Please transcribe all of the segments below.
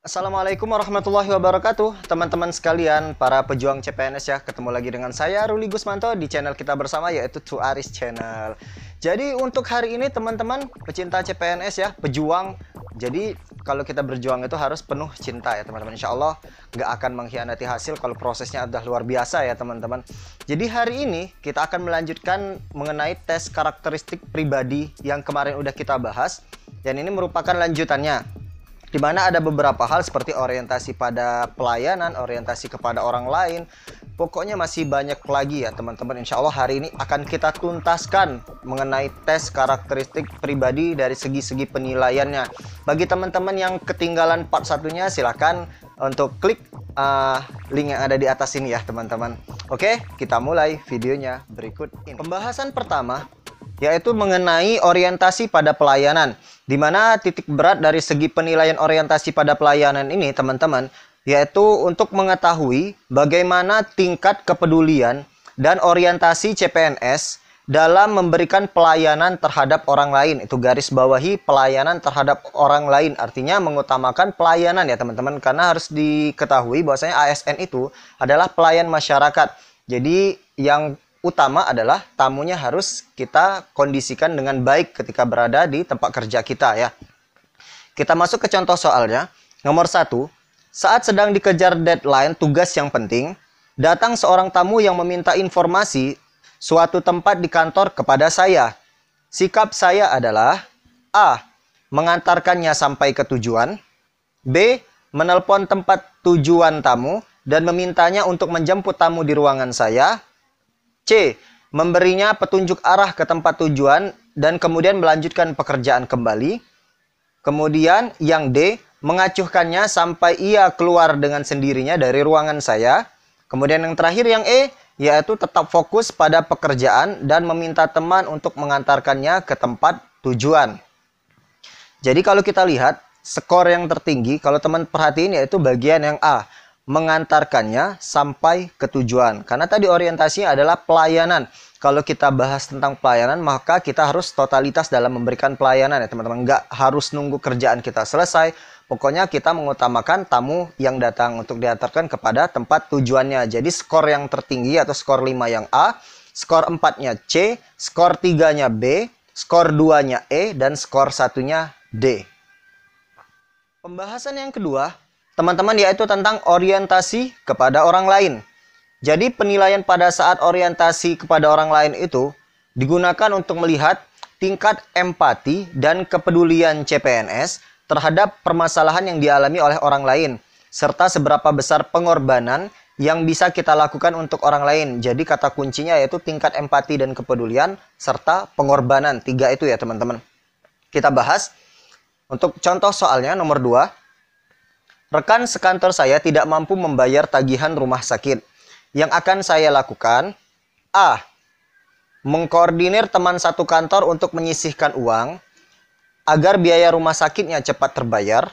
Assalamualaikum warahmatullahi wabarakatuh, teman-teman sekalian, para pejuang CPNS ya. Ketemu lagi dengan saya Ruli Gusmanto di channel kita bersama, yaitu Tuaris Channel. Jadi untuk hari ini teman-teman pecinta CPNS ya, pejuang. Jadi kalau kita berjuang itu harus penuh cinta ya teman-teman. Insya Allah nggak akan mengkhianati hasil kalau prosesnya udah luar biasa ya teman-teman. Jadi hari ini kita akan melanjutkan mengenai tes karakteristik pribadi yang kemarin udah kita bahas. Dan ini merupakan lanjutannya, di mana ada beberapa hal seperti orientasi pada pelayanan, orientasi kepada orang lain. Pokoknya masih banyak lagi ya teman-teman. Insya Allah hari ini akan kita tuntaskan mengenai tes karakteristik pribadi dari segi-segi penilaiannya. Bagi teman-teman yang ketinggalan part satunya, silahkan untuk klik link yang ada di atas ini ya teman-teman. Oke, kita mulai videonya berikut ini. Pembahasan pertama yaitu mengenai orientasi pada pelayanan, di mana titik berat dari segi penilaian orientasi pada pelayanan ini teman-teman, yaitu untuk mengetahui bagaimana tingkat kepedulian dan orientasi CPNS dalam memberikan pelayanan terhadap orang lain. Itu garis bawahi pelayanan terhadap orang lain, artinya mengutamakan pelayanan ya teman-teman, karena harus diketahui bahwasanya ASN itu adalah pelayan masyarakat. Jadi yang utama adalah tamunya harus kita kondisikan dengan baik ketika berada di tempat kerja kita ya. Kita masuk ke contoh soalnya. Nomor 1, saat sedang dikejar deadline tugas yang penting, datang seorang tamu yang meminta informasi suatu tempat di kantor kepada saya. Sikap saya adalah A. Mengantarkannya sampai ke tujuan. B. Menelpon tempat tujuan tamu dan memintanya untuk menjemput tamu di ruangan saya. C. Memberinya petunjuk arah ke tempat tujuan dan kemudian melanjutkan pekerjaan kembali. Kemudian yang D. Mengacuhkannya sampai ia keluar dengan sendirinya dari ruangan saya. Kemudian yang terakhir yang E, yaitu tetap fokus pada pekerjaan dan meminta teman untuk mengantarkannya ke tempat tujuan. Jadi kalau kita lihat skor yang tertinggi, kalau teman perhatiin, yaitu bagian yang A, mengantarkannya sampai ke tujuan. Karena tadi orientasinya adalah pelayanan. Kalau kita bahas tentang pelayanan, maka kita harus totalitas dalam memberikan pelayanan ya teman-teman. Nggak harus nunggu kerjaan kita selesai. Pokoknya kita mengutamakan tamu yang datang untuk diantarkan kepada tempat tujuannya. Jadi skor yang tertinggi atau skor 5 yang A, skor 4-nya C, skor 3-nya B, skor 2-nya E, dan skor 1-nya D. Pembahasan yang kedua, teman-teman, yaitu tentang orientasi kepada orang lain. Jadi penilaian pada saat orientasi kepada orang lain itu digunakan untuk melihat tingkat empati dan kepedulian CPNS terhadap permasalahan yang dialami oleh orang lain, serta seberapa besar pengorbanan yang bisa kita lakukan untuk orang lain. Jadi kata kuncinya yaitu tingkat empati dan kepedulian serta pengorbanan. 3 itu ya teman-teman. Kita bahas untuk contoh soalnya nomor 2. Rekan sekantor saya tidak mampu membayar tagihan rumah sakit. Yang akan saya lakukan, A. Mengkoordinir teman satu kantor untuk menyisihkan uang agar biaya rumah sakitnya cepat terbayar.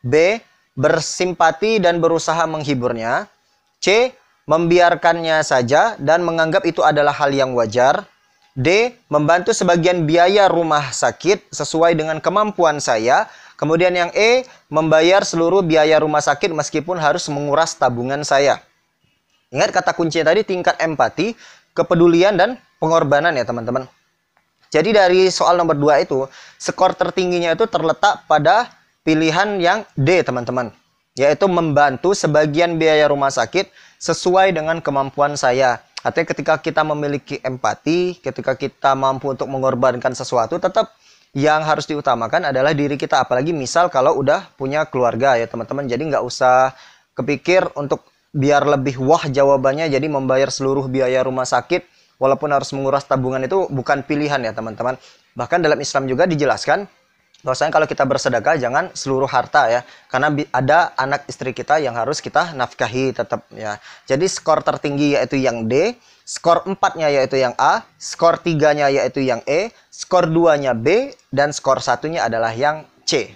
B. Bersimpati dan berusaha menghiburnya. C. Membiarkannya saja dan menganggap itu adalah hal yang wajar. D. Membantu sebagian biaya rumah sakit sesuai dengan kemampuan saya. Kemudian yang E, membayar seluruh biaya rumah sakit meskipun harus menguras tabungan saya. Ingat kata kuncinya tadi, tingkat empati, kepedulian, dan pengorbanan ya teman-teman. Jadi dari soal nomor 2 itu, skor tertingginya itu terletak pada pilihan yang D teman-teman. Yaitu membantu sebagian biaya rumah sakit sesuai dengan kemampuan saya. Artinya ketika kita memiliki empati, ketika kita mampu untuk mengorbankan sesuatu, tetap yang harus diutamakan adalah diri kita. Apalagi misal kalau udah punya keluarga ya teman-teman. Jadi nggak usah kepikir untuk biar lebih wah jawabannya jadi membayar seluruh biaya rumah sakit walaupun harus menguras tabungan. Itu bukan pilihan ya teman-teman. Bahkan dalam Islam juga dijelaskan bahwasanya kalau kita bersedekah jangan seluruh harta ya. Karena ada anak istri kita yang harus kita nafkahi tetap ya. Jadi skor tertinggi yaitu yang D, skor 4-nya yaitu yang A, skor 3-nya yaitu yang E, skor 2-nya B, dan skor 1-nya adalah yang C.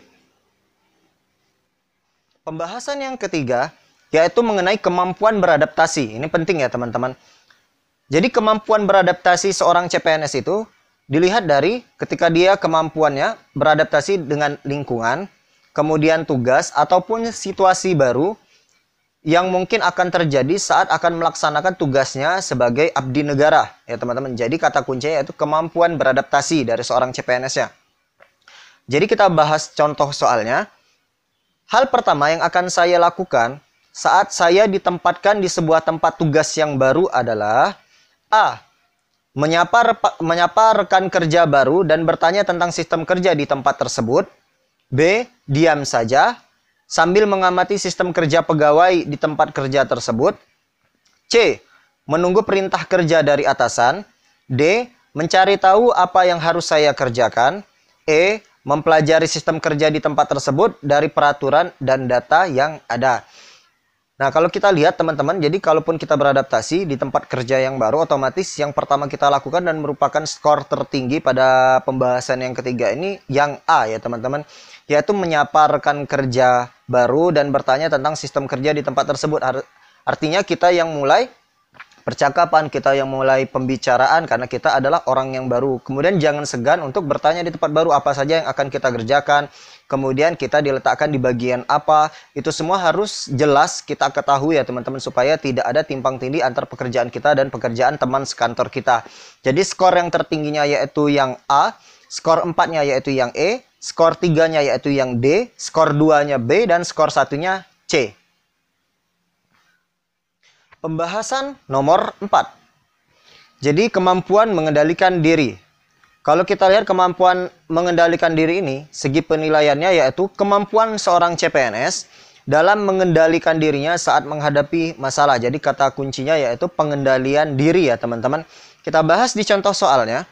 Pembahasan yang ketiga yaitu mengenai kemampuan beradaptasi. Ini penting ya teman-teman. Jadi kemampuan beradaptasi seorang CPNS itu dilihat dari ketika dia kemampuannya beradaptasi dengan lingkungan, kemudian tugas, ataupun situasi baru yang mungkin akan terjadi saat akan melaksanakan tugasnya sebagai abdi negara, ya teman-teman. Jadi kata kuncinya yaitu kemampuan beradaptasi dari seorang CPNS ya. Jadi kita bahas contoh soalnya. Hal pertama yang akan saya lakukan saat saya ditempatkan di sebuah tempat tugas yang baru adalah A. Menyapa rekan kerja baru dan bertanya tentang sistem kerja di tempat tersebut. B. Diam saja sambil mengamati sistem kerja pegawai di tempat kerja tersebut. C. Menunggu perintah kerja dari atasan. D. Mencari tahu apa yang harus saya kerjakan. E. Mempelajari sistem kerja di tempat tersebut dari peraturan dan data yang ada. Nah, kalau kita lihat teman-teman, jadi kalaupun kita beradaptasi di tempat kerja yang baru, otomatis yang pertama kita lakukan dan merupakan skor tertinggi pada pembahasan yang ketiga ini, yang A ya teman-teman, yaitu menyapa rekan kerja baru dan bertanya tentang sistem kerja di tempat tersebut. Artinya kita yang mulai percakapan, kita yang mulai pembicaraan karena kita adalah orang yang baru. Kemudian jangan segan untuk bertanya di tempat baru apa saja yang akan kita kerjakan. Kemudian kita diletakkan di bagian apa. Itu semua harus jelas kita ketahui ya teman-teman, supaya tidak ada timpang tindih antar pekerjaan kita dan pekerjaan teman sekantor kita. Jadi skor yang tertingginya yaitu yang A, skor 4-nya yaitu yang E, skor 3-nya yaitu yang D, skor 2-nya B, dan skor 1-nya C. Pembahasan nomor 4. Jadi kemampuan mengendalikan diri. Kalau kita lihat kemampuan mengendalikan diri ini, segi penilaiannya yaitu kemampuan seorang CPNS dalam mengendalikan dirinya saat menghadapi masalah. Jadi kata kuncinya yaitu pengendalian diri ya teman-teman. Kita bahas di contoh soalnya.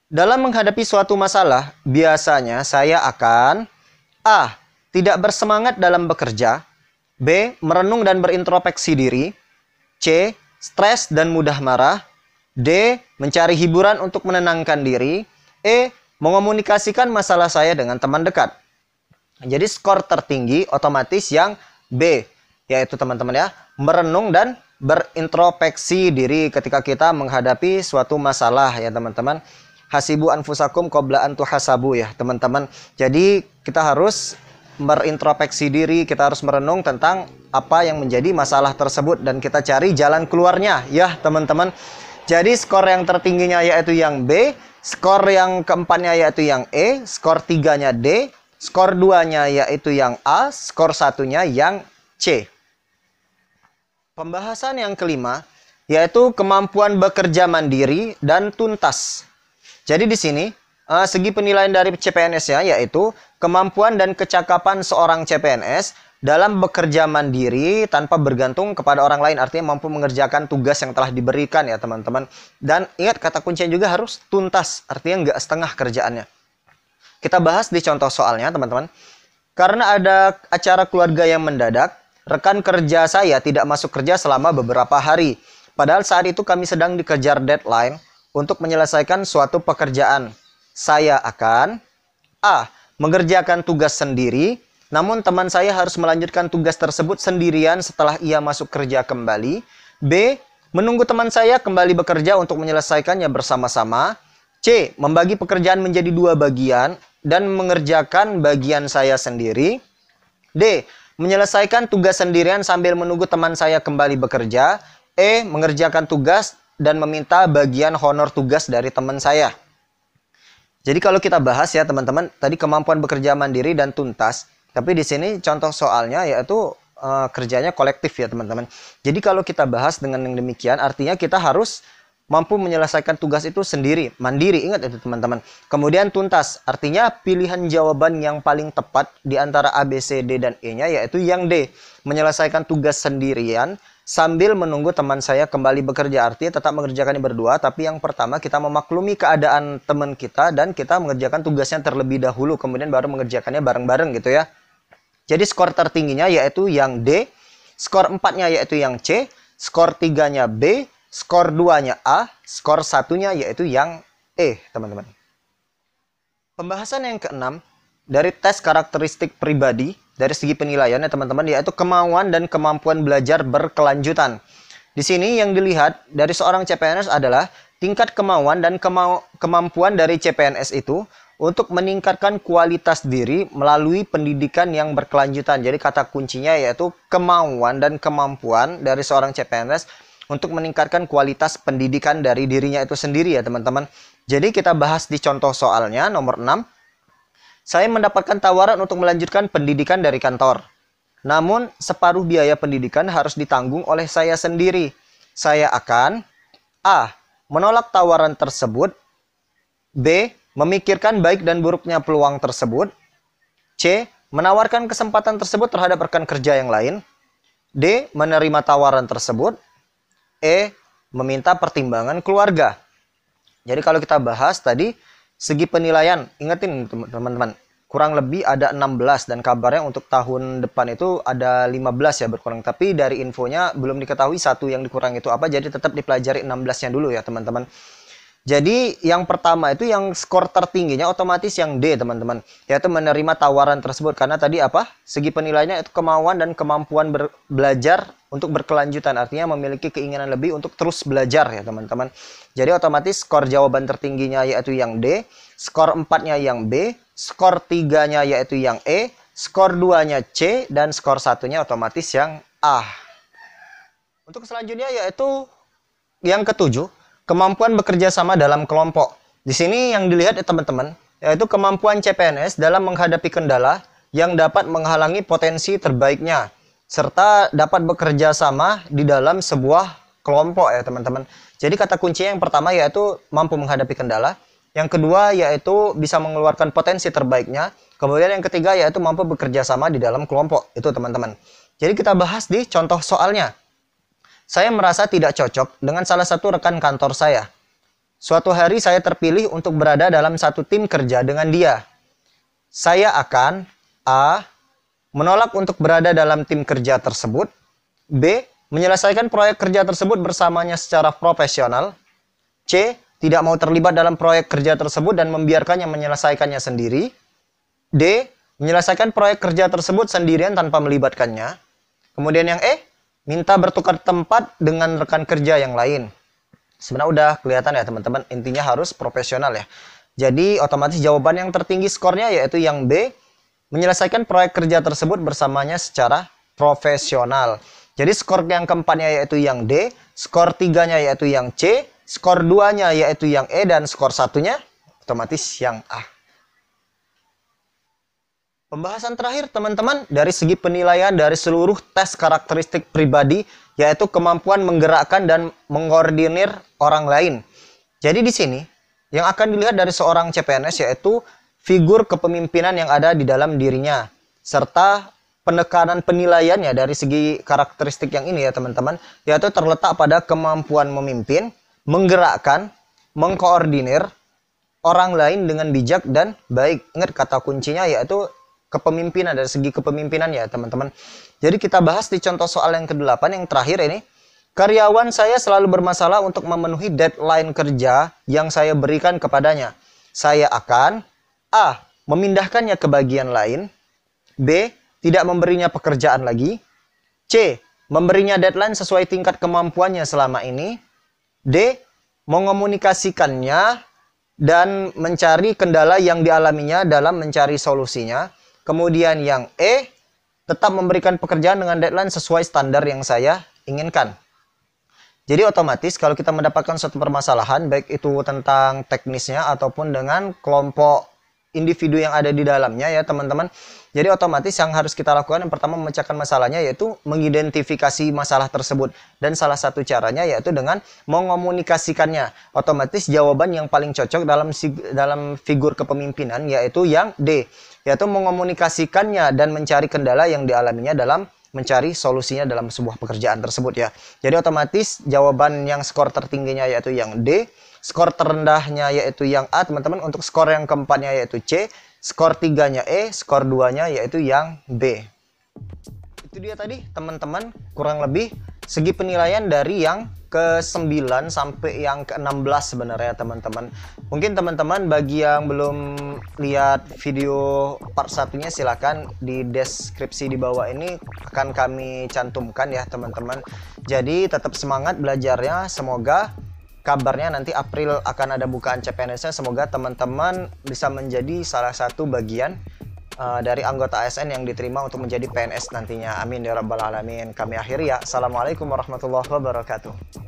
Dalam menghadapi suatu masalah, biasanya saya akan A. Tidak bersemangat dalam bekerja. B. Merenung dan berintrospeksi diri. C. Stres dan mudah marah. D. Mencari hiburan untuk menenangkan diri. E. Mengomunikasikan masalah saya dengan teman dekat. Jadi skor tertinggi otomatis yang B, yaitu teman-teman ya, merenung dan berintrospeksi diri ketika kita menghadapi suatu masalah ya teman-teman. Hasibu anfusakum qabla an tuhasabu ya teman-teman. Jadi kita harus berintrospeksi diri, kita harus merenung tentang apa yang menjadi masalah tersebut dan kita cari jalan keluarnya ya teman-teman. Jadi skor yang tertingginya yaitu yang B, skor yang keempatnya yaitu yang E, skor 3-nya D, skor 2-nya yaitu yang A, skor 1-nya yang C. Pembahasan yang kelima yaitu kemampuan bekerja mandiri dan tuntas. Jadi di sini segi penilaian dari CPNS-nya yaitu kemampuan dan kecakapan seorang CPNS dalam bekerja mandiri tanpa bergantung kepada orang lain. Artinya mampu mengerjakan tugas yang telah diberikan ya teman-teman. Dan ingat kata kuncinya juga harus tuntas. Artinya nggak setengah kerjaannya. Kita bahas di contoh soalnya teman-teman. Karena ada acara keluarga yang mendadak, rekan kerja saya tidak masuk kerja selama beberapa hari. Padahal saat itu kami sedang dikejar deadline untuk menyelesaikan suatu pekerjaan. Saya akan A. Mengerjakan tugas sendiri, namun teman saya harus melanjutkan tugas tersebut sendirian setelah ia masuk kerja kembali. B. Menunggu teman saya kembali bekerja untuk menyelesaikannya bersama-sama. C. Membagi pekerjaan menjadi 2 bagian dan mengerjakan bagian saya sendiri. D. Menyelesaikan tugas sendirian sambil menunggu teman saya kembali bekerja. E. Mengerjakan tugas dan meminta bagian honor tugas dari teman saya. Jadi kalau kita bahas ya teman-teman, tadi kemampuan bekerja mandiri dan tuntas. Tapi di sini contoh soalnya yaitu kerjanya kolektif ya teman-teman. Jadi kalau kita bahas dengan yang demikian, artinya kita harus mampu menyelesaikan tugas itu sendiri, mandiri. Ingat itu teman-teman. Kemudian tuntas, artinya pilihan jawaban yang paling tepat di antara A, B, C, D, dan E-nya yaitu yang D. Menyelesaikan tugas sendirian sambil menunggu teman saya kembali bekerja. Artinya tetap mengerjakannya berdua, tapi yang pertama kita memaklumi keadaan teman kita dan kita mengerjakan tugasnya terlebih dahulu, kemudian baru mengerjakannya bareng-bareng gitu ya. Jadi skor tertingginya yaitu yang D, skor 4-nya yaitu yang C, skor 3-nya B, skor 2-nya A, skor 1-nya yaitu yang E, teman-teman. Pembahasan yang keenam dari tes karakteristik pribadi dari segi penilaiannya teman-teman yaitu kemauan dan kemampuan belajar berkelanjutan. Di sini yang dilihat dari seorang CPNS adalah tingkat kemauan dan kemampuan dari CPNS itu untuk meningkatkan kualitas diri melalui pendidikan yang berkelanjutan. Jadi kata kuncinya yaitu kemauan dan kemampuan dari seorang CPNS untuk meningkatkan kualitas pendidikan dari dirinya itu sendiri ya teman-teman. Jadi kita bahas di contoh soalnya nomor 6. Saya mendapatkan tawaran untuk melanjutkan pendidikan dari kantor. Namun separuh biaya pendidikan harus ditanggung oleh saya sendiri. Saya akan A. Menolak tawaran tersebut. B. Memikirkan baik dan buruknya peluang tersebut. C. Menawarkan kesempatan tersebut terhadap rekan kerja yang lain. D. Menerima tawaran tersebut. E. Meminta pertimbangan keluarga. Jadi kalau kita bahas tadi, segi penilaian, ingetin teman-teman, kurang lebih ada 16 dan kabarnya untuk tahun depan itu ada 15 ya berkurang. Tapi dari infonya belum diketahui satu yang dikurang itu apa, jadi tetap dipelajari 16-nya dulu ya teman-teman. Jadi yang pertama itu yang skor tertingginya otomatis yang D teman-teman, yaitu menerima tawaran tersebut. Karena tadi apa? Segi penilaiannya itu kemauan dan kemampuan belajar untuk berkelanjutan. Artinya memiliki keinginan lebih untuk terus belajar ya teman-teman. Jadi otomatis skor jawaban tertingginya yaitu yang D, skor 4-nya yang B, skor 3-nya yaitu yang E, skor 2-nya C, dan skor 1-nya otomatis yang A. Untuk selanjutnya yaitu yang ketujuh, kemampuan bekerja sama dalam kelompok. Di sini yang dilihat ya teman-teman, yaitu kemampuan CPNS dalam menghadapi kendala yang dapat menghalangi potensi terbaiknya, serta dapat bekerja sama di dalam sebuah kelompok ya teman-teman. Jadi kata kuncinya yang pertama yaitu mampu menghadapi kendala, yang kedua yaitu bisa mengeluarkan potensi terbaiknya, kemudian yang ketiga yaitu mampu bekerja sama di dalam kelompok. Itu teman-teman. Jadi kita bahas di contoh soalnya. Saya merasa tidak cocok dengan salah satu rekan kantor saya. Suatu hari saya terpilih untuk berada dalam satu tim kerja dengan dia. Saya akan A. Menolak untuk berada dalam tim kerja tersebut. B. Menyelesaikan proyek kerja tersebut bersamanya secara profesional. C. Tidak mau terlibat dalam proyek kerja tersebut dan membiarkannya menyelesaikannya sendiri. D. Menyelesaikan proyek kerja tersebut sendirian tanpa melibatkannya. Kemudian yang E. Minta bertukar tempat dengan rekan kerja yang lain. Sebenarnya udah kelihatan ya teman-teman, intinya harus profesional ya. Jadi otomatis jawaban yang tertinggi skornya yaitu yang B. Menyelesaikan proyek kerja tersebut bersamanya secara profesional. Jadi skor yang keempatnya yaitu yang D, skor 3-nya yaitu yang C, skor 2-nya yaitu yang E, dan skor 1-nya otomatis yang A. Pembahasan terakhir teman-teman dari segi penilaian dari seluruh tes karakteristik pribadi yaitu kemampuan menggerakkan dan mengkoordinir orang lain. Jadi di sini yang akan dilihat dari seorang CPNS yaitu figur kepemimpinan yang ada di dalam dirinya serta penekanan penilaiannya dari segi karakteristik yang ini ya teman-teman, yaitu terletak pada kemampuan memimpin, menggerakkan, mengkoordinir orang lain dengan bijak dan baik. Ingat kata kuncinya yaitu kepemimpinan, dari segi kepemimpinan ya teman-teman. Jadi kita bahas di contoh soal yang ke-8 yang terakhir ini. Karyawan saya selalu bermasalah untuk memenuhi deadline kerja yang saya berikan kepadanya. Saya akan A. Memindahkannya ke bagian lain. B. Tidak memberinya pekerjaan lagi. C. Memberinya deadline sesuai tingkat kemampuannya selama ini. D. Mengomunikasikannya dan mencari kendala yang dialaminya dalam mencari solusinya. Kemudian yang E, tetap memberikan pekerjaan dengan deadline sesuai standar yang saya inginkan. Jadi otomatis kalau kita mendapatkan suatu permasalahan, baik itu tentang teknisnya ataupun dengan kelompok individu yang ada di dalamnya ya teman-teman. Jadi otomatis yang harus kita lakukan yang pertama memecahkan masalahnya yaitu mengidentifikasi masalah tersebut. Dan salah satu caranya yaitu dengan mengomunikasikannya. Otomatis jawaban yang paling cocok dalam figur kepemimpinan yaitu yang D. Yaitu mengomunikasikannya dan mencari kendala yang dialaminya dalam mencari solusinya dalam sebuah pekerjaan tersebut ya. Jadi otomatis jawaban yang skor tertingginya yaitu yang D. Skor terendahnya yaitu yang A teman-teman. Untuk skor yang keempatnya yaitu C. Skor 3-nya E, skor 2-nya yaitu yang B. Itu dia tadi teman-teman kurang lebih segi penilaian dari yang ke-9 sampai yang ke-16 sebenarnya teman-teman. Mungkin teman-teman bagi yang belum lihat video part 1-nya silahkan di deskripsi di bawah ini akan kami cantumkan ya teman-teman. Jadi tetap semangat belajarnya, semoga kabarnya nanti April akan ada bukaan CPNS-nya. Semoga teman-teman bisa menjadi salah satu bagian dari anggota ASN yang diterima untuk menjadi PNS nantinya. Amin ya rabbal alamin. Kami akhiri ya. Assalamualaikum warahmatullahi wabarakatuh.